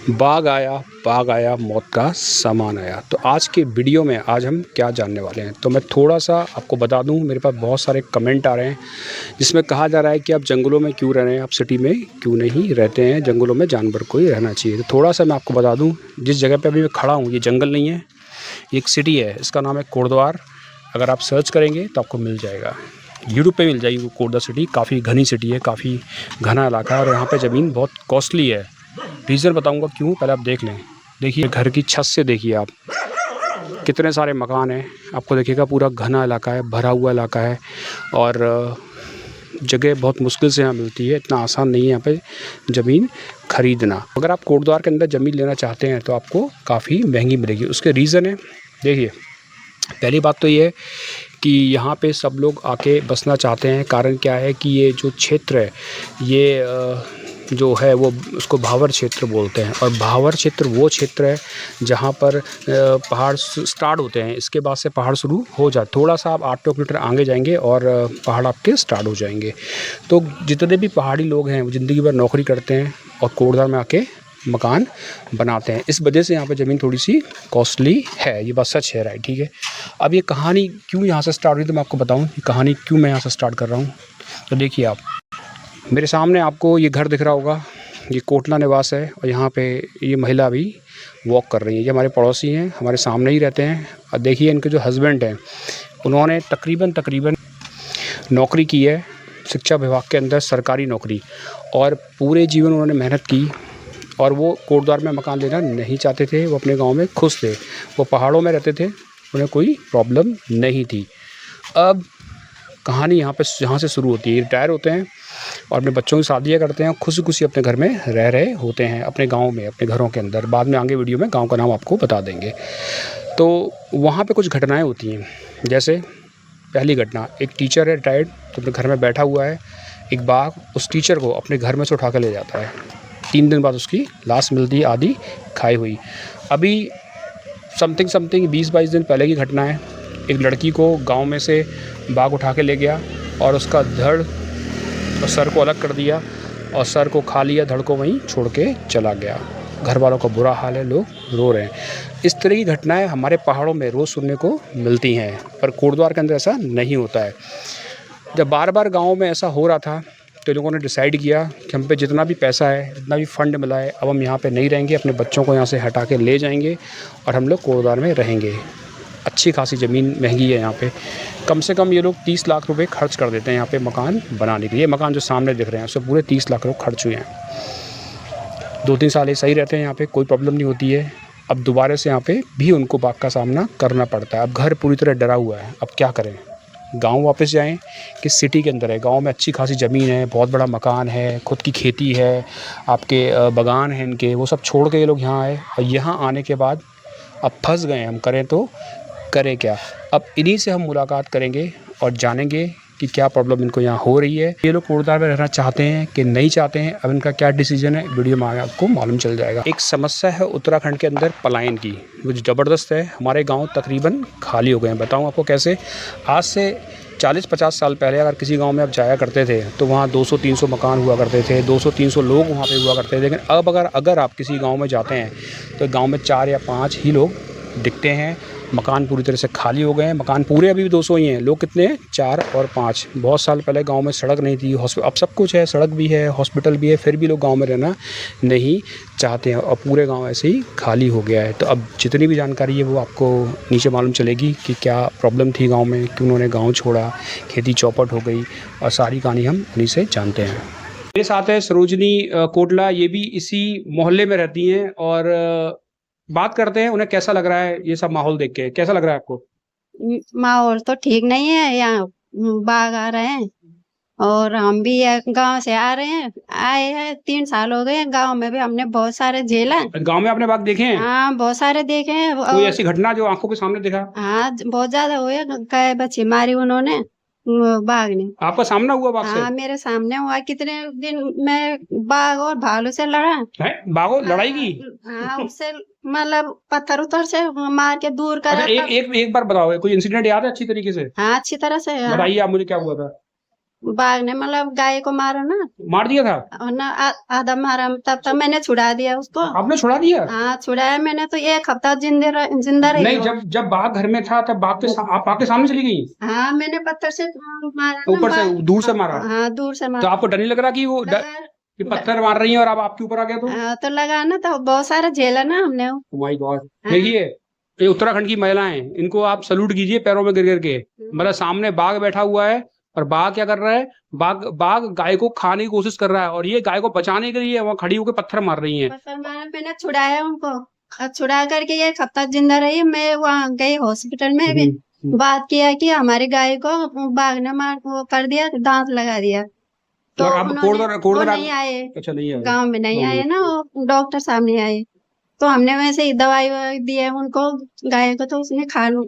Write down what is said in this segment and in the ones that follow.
बाग आया मौत का सामान आया। तो आज के वीडियो में आज हम क्या जानने वाले हैं, तो मैं थोड़ा सा आपको बता दूं। मेरे पास बहुत सारे कमेंट आ रहे हैं जिसमें कहा जा रहा है कि आप जंगलों में क्यों रह रहे हैं, आप सिटी में क्यों नहीं रहते हैं, जंगलों में जानवर को ही रहना चाहिए। तो थोड़ा सा मैं आपको बता दूं, जिस जगह पर अभी मैं खड़ा हूँ ये जंगल नहीं है, ये एक सिटी है, इसका नाम है कोटद्वार। अगर आप सर्च करेंगे तो आपको मिल जाएगा, यूट्यूब पे मिल जाएगी वो कोटद्वार सिटी। काफ़ी घनी सिटी है, काफ़ी घना इलाका है और यहाँ पे ज़मीन बहुत कॉस्टली है। रीज़न बताऊंगा क्यों, पहले आप देख लें। देखिए घर की छत से देखिए आप, कितने सारे मकान हैं, आपको देखिएगा पूरा घना इलाका है, भरा हुआ इलाका है और जगह बहुत मुश्किल से यहाँ मिलती है। इतना आसान नहीं है यहाँ पे ज़मीन खरीदना। अगर आप कोटद्वार के अंदर ज़मीन लेना चाहते हैं तो आपको काफ़ी महंगी मिलेगी। उसके रीज़न है, देखिए पहली बात तो ये है कि यहाँ पे सब लोग आके बसना चाहते हैं। कारण क्या है कि ये जो क्षेत्र है ये जो है वो उसको भावर क्षेत्र बोलते हैं और भावर क्षेत्र वो क्षेत्र है जहाँ पर पहाड़ स्टार्ट होते हैं। इसके बाद से पहाड़ शुरू हो जाए, थोड़ा सा आप 8 किलोमीटर आगे जाएंगे और पहाड़ आपके स्टार्ट हो जाएंगे। तो जितने भी पहाड़ी लोग हैं वो ज़िंदगी भर नौकरी करते हैं और कोटद्वार में आके मकान बनाते हैं। इस वजह से यहाँ पे ज़मीन थोड़ी सी कॉस्टली है, ये बात सच है, राइट, ठीक है। अब ये कहानी क्यों यहाँ से स्टार्ट हुई तो मैं आपको बताऊँ ये कहानी क्यों मैं यहाँ से स्टार्ट कर रहा हूँ। तो देखिए आप, मेरे सामने आपको ये घर दिख रहा होगा, ये कोटला निवास है और यहाँ पे ये महिला भी वॉक कर रही है। ये हमारे पड़ोसी हैं, हमारे सामने ही रहते हैं। और देखिए इनके जो हस्बैंड हैं उन्होंने तकरीबन नौकरी की है शिक्षा विभाग के अंदर, सरकारी नौकरी, और पूरे जीवन उन्होंने मेहनत की और वो कोटद्वार में मकान लेना नहीं चाहते थे। वो अपने गांव में खुश थे, वो पहाड़ों में रहते थे, उन्हें कोई प्रॉब्लम नहीं थी। अब कहानी यहाँ से शुरू होती है। रिटायर होते हैं और अपने बच्चों की शादियाँ करते हैं, खुशी खुशी अपने घर में रह रहे होते हैं, अपने गांव में, अपने घरों के अंदर। बाद में आगे वीडियो में गांव का नाम आपको बता देंगे। तो वहाँ पे कुछ घटनाएं होती हैं। जैसे पहली घटना, एक टीचर है रिटायर्ड, तो अपने घर में बैठा हुआ है। एक बाघ उस टीचर को अपने घर में से उठा कर ले जाता है। 3 दिन बाद उसकी लाश मिलती है, आधी खाई हुई। अभी समथिंग 20-22 दिन पहले की घटना है। एक लड़की को गांव में से बाघ उठा के ले गया और उसका धड़ और सर को अलग कर दिया और सर को खा लिया, धड़ को वहीं छोड़ के चला गया। घर वालों का बुरा हाल है, लोग रो रहे हैं। इस तरह की घटनाएं हमारे पहाड़ों में रोज़ सुनने को मिलती हैं, पर कोटद्वार के अंदर ऐसा नहीं होता है। जब बार बार गाँव में ऐसा हो रहा था तो लोगों ने डिसाइड किया कि हम पे जितना भी पैसा है, जितना भी फंड मिला है, अब हम यहाँ पे नहीं रहेंगे, अपने बच्चों को यहाँ से हटा के ले जाएंगे और हम लोग कोटद्वार में रहेंगे। अच्छी खासी ज़मीन महंगी है यहाँ पे, कम से कम ये लोग 30 लाख रुपए खर्च कर देते हैं यहाँ पे मकान बनाने के लिए। मकान जो सामने दिख रहे हैं उसमें पूरे 30 लाख रुपये खर्च हुए हैं। 2-3 साल ये सही रहते हैं, यहाँ पे कोई प्रॉब्लम नहीं होती है। अब दोबारा से यहाँ पे भी उनको बाघ का सामना करना पड़ता है। अब घर पूरी तरह डरा हुआ है, अब क्या करें, गांव वापस जाएं कि सिटी के अंदर है। गांव में अच्छी खासी ज़मीन है, बहुत बड़ा मकान है, खुद की खेती है, आपके बागान हैं इनके, वो सब छोड़ के ये लोग यहाँ आए और यहाँ आने के बाद अब फंस गए। हम करें तो करें क्या। अब इन्हीं से हम मुलाकात करेंगे और जानेंगे कि क्या प्रॉब्लम इनको यहाँ हो रही है, ये लोग कोटद्वार में रहना चाहते हैं कि नहीं चाहते हैं। अब इनका क्या डिसीजन है वीडियो में आगे आपको मालूम चल जाएगा। एक समस्या है उत्तराखंड के अंदर पलायन की, वो ज़बरदस्त है। हमारे गांव तकरीबन खाली हो गए हैं। बताऊं आपको कैसे। आज से 40-50 साल पहले अगर किसी गांव में आप जाया करते थे तो वहाँ 200-300 मकान हुआ करते थे, 200-300 लोग वहाँ पे हुआ करते थे। लेकिन अब अगर आप किसी गाँव में जाते हैं तो गाँव में 4 या 5 ही लोग दिखते हैं। मकान पूरी तरह से खाली हो गए हैं। मकान पूरे अभी भी 200 ही हैं, लोग कितने हैं, 4 और 5। बहुत साल पहले गांव में सड़क नहीं थी, अब सब कुछ है, सड़क भी है, हॉस्पिटल भी है, फिर भी लोग गांव में रहना नहीं चाहते हैं और पूरे गांव ऐसे ही खाली हो गया है। तो अब जितनी भी जानकारी है वो आपको नीचे मालूम चलेगी कि क्या प्रॉब्लम थी गाँव में, क्यों उन्होंने गाँव छोड़ा, खेती चौपट हो गई, और सारी कहानी हम उन्हीं से जानते हैं। मेरे साथ है सरोजनी कोटला, ये भी इसी मोहल्ले में रहती हैं और बात करते हैं उन्हें कैसा लग रहा है ये सब माहौल देख के। कैसा लग रहा है आपको? माहौल तो ठीक नहीं है यहाँ। बाघ आ रहे हैं और हम भी गांव से आ रहे हैं, आए हैं 3 साल हो गए। गांव में भी हमने बहुत सारे झेला। गांव में आपने बाघ देखे हैं? हाँ बहुत सारे देखे हैं। कोई ऐसी घटना जो आंखों के सामने देखा? हाँ बहुत ज्यादा हुए, कई बच्चे मारी उन्होंने बाघ ने। आपका सामना हुआ बाघ से? हाँ मेरे सामने हुआ। कितने दिन मैं बाघ और भालू से लड़ा है, बाघों लड़ाई की? हाँ उससे मतलब पत्थर उतर से मार के दूर कर। अच्छा, एक बार बताओ, कोई इंसिडेंट याद है अच्छी तरीके से? हाँ अच्छी तरह से। बताइए आप मुझे, क्या हुआ था? बाघ ने मतलब गाय को मारा ना, मार दिया था? और ना आधा मारा, तब मैंने छुड़ा दिया उसको। आपने छुड़ा दिया? हाँ, छुड़ाया मैंने तो 1 हफ्ता जिंदा रही नहीं, वो। जब बाघ घर में था तब बाघ आप बाघ के सामने चली गई? हाँ, मैंने पत्थर से मारा ना ऊपर से, दूर से मारा? हाँ, दूर से तो मारा। आपको डर नहीं लग रहा कि वो कि पत्थर मार रही है और अब आपके ऊपर आ गया तो? तो लगा ना, तो बहुत सारा झेला ना हमने। My God. देखिए, ये उत्तराखंड की महिलाएं, इनको आप सलूट कीजिए पैरों में गिर गिर के। मतलब सामने बाघ बैठा हुआ है और बाघ क्या कर रहा है, बाघ गाय को खाने की कोशिश कर रहा है और ये गाय को बचाने के लिए वहां खड़ी होकर पत्थर मार रही है। पत्थर मारा, मैंने छुड़ाया उनको, और छुड़ा करके 1 हफ्ता जिंदा रही। मैं वहाँ गई हॉस्पिटल में भी, बात किया कि हमारी गाय को बाघ ने मार वो कर दिया, दांत लगा दिया। तो और आप वो नहीं आए, अच्छा नहीं आए, गांव में नहीं आए ना, वो डॉक्टर साहब नहीं आए। तो हमने वैसे ही दवाई दी है उनको, गाय को, तो उसने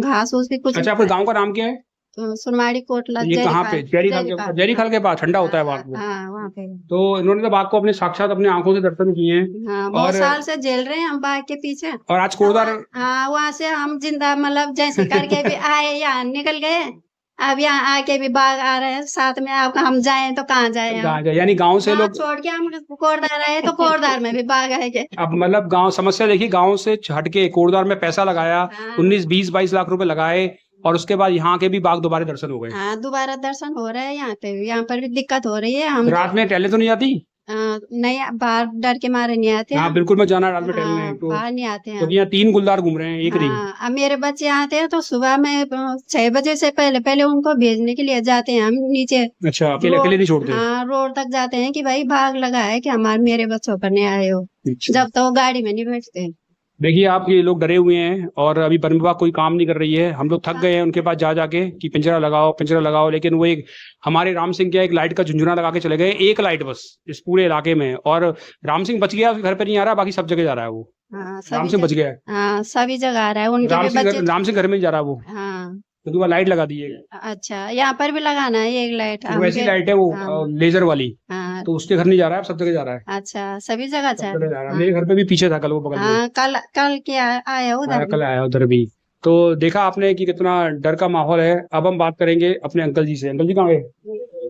घास भी कुछ। अच्छा, आपके गांव का नाम क्या है? सुनमाड़ी कोटला। ये कहाँ पे? जैरी खाल के पास ठंडा होता है बाघ? हाँ, वहाँ पे। तो इन्होंने तो बाघ को अपने साक्षात अपने आंखों से दर्शन किए हैं। हाँ, बहुत साल से झेल रहे हैं हम बाघ के पीछे। और आज कोटद्वार, हाँ, वहाँ से हम जिंदा मतलब जैसे करके भी आए, यहाँ निकल गए। अब यहाँ आके भी बाघ आ रहे हैं साथ में। अब हम जाएं तो कहाँ जाएं? यानी गांव से लोग छोड़ के हम कोटद्वार आए तो कोटद्वार में भी बाघ आएंगे। अब मतलब गांव समस्या देखिए, गांव से हटके कोटद्वार में पैसा लगाया, 19-20-22 लाख रुपए लगाए और उसके बाद यहाँ के भी बाघ दोबारा दर्शन हो गए। हाँ, दोबारा दर्शन हो रहे हैं यहाँ पे भी। यहाँ पर भी दिक्कत हो रही है। हम रात में टहले तो नहीं आती? नहीं, बाहर डर के मारे नहीं आते। हाँ, बिल्कुल मैं जाना रात में टहलने तो बाहर नहीं आते हैं, क्योंकि यहाँ 3 गुलदार घूम रहे हैं, एक नहीं। अब मेरे बच्चे आते हैं तो सुबह में 6 बजे से पहले उनको भेजने के लिए जाते हैं हम नीचे। अच्छा, अकेले नहीं छोड़ते? हाँ, रोड तक जाते हैं कि भाई बाघ लगा है कि मेरे बच्चों पर नहीं आए हो। जब तक वो गाड़ी में नहीं बैठते। देखिए, आप ये लोग डरे हुए हैं और अभी वन विभाग कोई काम नहीं कर रही है। हम लोग थक गए हैं उनके पास जा जाके कि पिंजरा लगाओ, लेकिन वो एक हमारे राम सिंह क्या एक लाइट का झुंझुना लगा के चले गए, एक लाइट बस इस पूरे इलाके में। और राम सिंह बच गया, उसके घर पे नहीं आ रहा, बाकी सब जगह जा रहा है वो। राम सिंह बच गया। हाँ, सभी जगह आ रहा है उनके राम सिंह घर में जा रहा है वो। हाँ, तो दुआ लाइट लगा दी है। अच्छा, यहाँ पर भी लगाना है एक लाइट। वैसी लाइट है वो, लेजर वाली। हाँ, तो उसके घर नहीं जा रहा है, सब जगह जा रहा है। अच्छा, सभी जगह जा रहा है। मेरे घर पे भी पीछे था कल वो, बगल में। कल क्या आया उधर? कल आया उधर भी। तो देखा आपने कि कितना डर का माहौल है। अब हम बात करेंगे अपने अंकल जी से। अंकल जी कहाँ गए?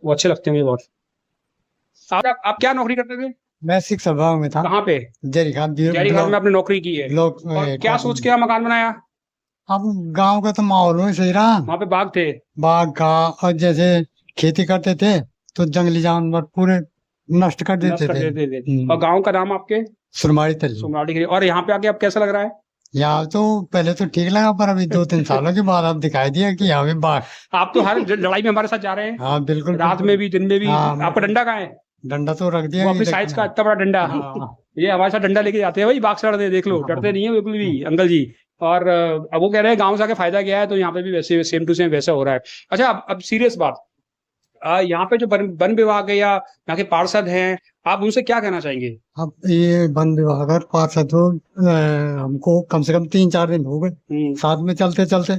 वो अच्छे लगते हैं मुझे बहुत। आप क्या नौकरी करते थे? मैं शिक्षा विभाग में था। कहाँ पे? जैरी खाल में आपने नौकरी की है। और क्या सोच के मकान बनाया? अब गांव का तो माहौल ही सही रहा। वहाँ पे बाघ थे? बाघ का, और जैसे खेती करते थे तो जंगली जानवर पूरे नष्ट कर देते थे। और गांव का नाम आपके? सुनमाड़ी तली। और यहाँ पे आके अब कैसा लग रहा है? यहाँ तो पहले तो ठीक लगा, पर अभी 2-3 सालों के बाद अब दिखाई दिया कि यहाँ भी बाघ। आप तो हर लड़ाई में हमारे साथ जा रहे हैं। हाँ, बिल्कुल, रात में भी, दिन में भी। आपका डंडा कहाँ है? डंडा तो रख दिया, अपनी साइज का इतना बड़ा डंडा। ये हमारे साथ डंडा लेके जाते हैं भाई, बाघ से लड़ते, देख लो, डरते नहीं है बिल्कुल भी अंकल जी। और अब वो कह रहे हैं गांव से आके फायदा क्या है, तो यहाँ पे भी वैसे सेम टू सेम वैसा हो रहा है। अच्छा, अब सीरियस बात, यहाँ पे जो वन विभाग है या यहाँ के पार्षद हैं, आप उनसे क्या कहना चाहेंगे? अब ये वन विभाग और पार्षद तो हमको कम से कम 3-4 दिन हो गए साथ में चलते चलते,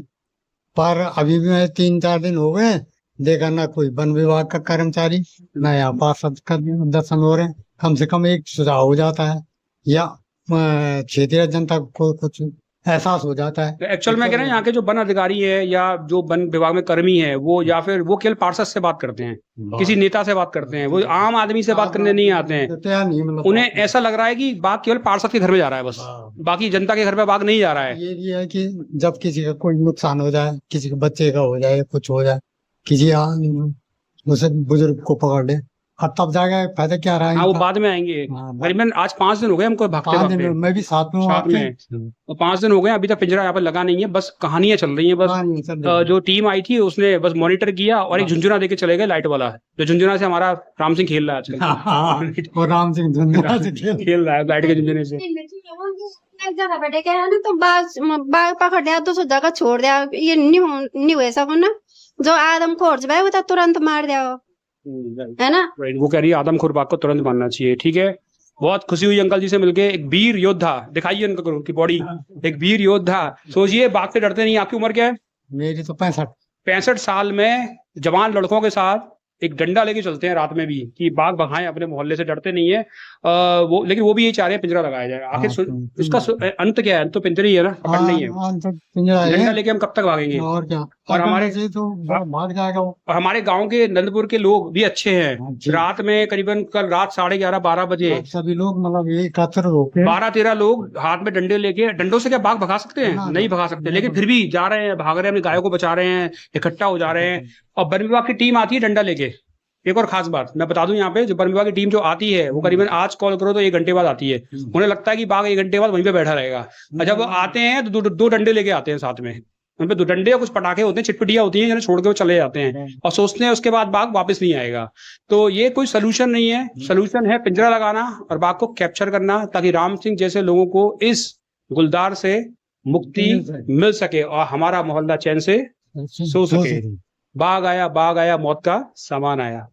पर अभी भी 3-4 दिन हो गए देखा ना कोई वन विभाग का कर्मचारी, ना यहाँ पार्षद का दर्शन हो रहे हैं। कम से कम एक सुझाव हो जाता है या क्षेत्रीय जनता को कुछ एहसास हो जाता है। तो एक्चुअल में कह रहे हैं यहाँ के जो वन अधिकारी है या जो वन विभाग में कर्मी है, वो या फिर वो केवल पार्षद से बात करते हैं, किसी नेता से बात करते हैं, वो आम आदमी से बात करने नहीं आते हैं। उन्हें ऐसा लग रहा है कि बाघ केवल पार्षद के घर में जा रहा है बस, बाकी जनता के घर में बाघ नहीं जा रहा है। ये है कि जब किसी का कोई नुकसान हो जाए, किसी के बच्चे का हो जाए, कुछ हो जाए, किसी उसे बुजुर्ग को पकड़ ले, अब तब जाएगा फायदा क्या रहा है। हाँ, वो बाद में आएंगे। करीबन आज 5 दिन हो गए हमको भागते। मैं भी साथ में तो 5 दिन हो गए, अभी तक पिंजरा यहाँ पर लगा नहीं है, बस कहानियां चल रही हैं बस। जो टीम आई थी उसने बस मॉनिटर किया और एक झुंझुना देके चले गए, लाइट वाला, जो झुंझुना से हमारा राम सिंह खेल रहा है आजकल। और राम सिंह झुंझुना से खेल रहा है लाइट के झुंझुने से। एक जगह बैठे क्या है ना, तो बाघ पकड़ दिया, दूसरी जगह छोड़ दिया, ये नहीं हुए सको ना। जो आदमखोर है वो तो तुरंत मार दिया, है ना। वो कह रही है आदमखोर बाघ को तुरंत मारना चाहिए। ठीक है, बहुत खुशी हुई अंकल जी से मिलके। एक वीर योद्धा, दिखाइए उनकी बॉडी, एक वीर योद्धा। सोचिए, बाघ से डरते नहीं। आपकी उम्र क्या है? मेरी तो 65 साल में जवान लड़कों के साथ एक डंडा लेके चलते हैं रात में भी कि बाघ भगाएं अपने मोहल्ले से, डरते नहीं है। लेकिन वो भी यही चाह रहे हैं पिंजरा लगाया जाए। आखिर इसका अंत क्या है? अंत तो पिंजरा ही है ना, पकड़ नहीं है। डंडा लेके हम कब तक भागेंगे? और क्या। और हमारे से तो भाग जाएगा वो। और हमारे गांव के नंदपुर के लोग भी अच्छे हैं। हाँ जी। रात में करीबन कल रात 11:30-12 बजे सभी लोग मतलब ये एकत्र होके 12-13 लोग हाथ में डंडे लेके, डंडों से क्या बाघ भगा सकते हैं? ना, नहीं ना, भगा सकते, नहीं लेकिन भगा- फिर भी जा रहे हैं, भाग रहे हैं, अपनी गायों को बचा रहे हैं, इकट्ठा हो जा रहे हैं। और वन विभाग की टीम आती है डंडा लेके। एक और खास बात मैं बता दूं, यहाँ पे जो वन विभाग की टीम जो आती है वो करीबन आज कॉल करो तो 1 घंटे बाद आती है। उन्हें लगता है कि बाघ 1 घंटे बाद वहीं पे बैठा रहेगा, और जब वो आते हैं तो दो डंडे लेके आते हैं साथ में। उन पे 2 डंडे और कुछ पटाखे होते हैं, चिटपिटियां होती हैं, जिन्हें छोड़ के वो चले जाते हैं और सोचते हैं उसके बाद बाघ वापस नहीं आएगा। तो ये कोई सोल्यूशन नहीं है। सोल्यूशन है पिंजरा लगाना और बाघ को कैप्चर करना, ताकि राम सिंह जैसे लोगों को इस गुलदार से मुक्ति मिल सके और हमारा मोहल्ला चैन से सो सके। बाघ आया मौत का सामान आया।